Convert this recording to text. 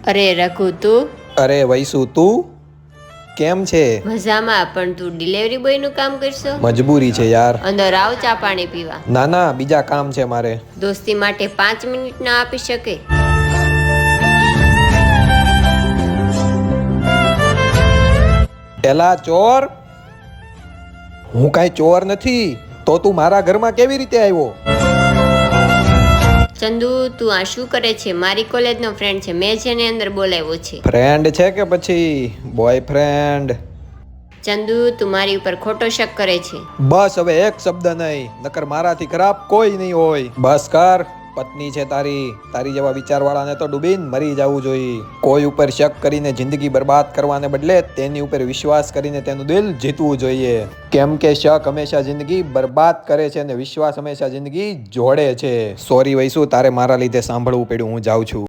અરે રઘુ તું અરે વૈસુ તું કેમ છે? મજામાં, પણ તું ડિલિવરી બોયનું કામ કરશો? મજબૂરી છે યાર. અંદર આવ ચા પાણી પીવા. ના ના, બીજા કામ છે મારે. દોસ્તી માટે 5 મિનિટ ના આપી શકે? એલા ચોર, હું કાંઈ ચોર નથી. તો તું મારા ઘરમાં કેવી રીતે આવ્યો? ચંદુ, તું આ શું કરે છે? મારી કોલેજનો ફ્રેન્ડ છે, મેં જેને અંદર બોલાવ્યો છે. ફ્રેન્ડ છે કે પછી બોયફ્રેન્ડ? ચંદુ, તું મારી ઉપર ખોટો શક કરે છે. બસ હવે એક શબ્દ નહીં, નકર મારાથી ખરાબ કોઈ નહીં હોય. બસ કર. પત્ની છે તારી, તારી જેવા વિચારવાળાને તો ડૂબીને મરી જવું જોઈએ. કોઈ ઉપર શક કરીને જિંદગી બરબાદ કરવાને બદલે તેની ઉપર વિશ્વાસ કરીને તેનું દિલ જીતવું જોઈએ. કેમ કે શક હંમેશા જિંદગી બરબાદ કરે છે અને વિશ્વાસ હંમેશા જિંદગી જોડે છે. સોરી વૈસુ, તારે મારા લીધે સાંભળવું પડ્યું. હું જાઉં છું.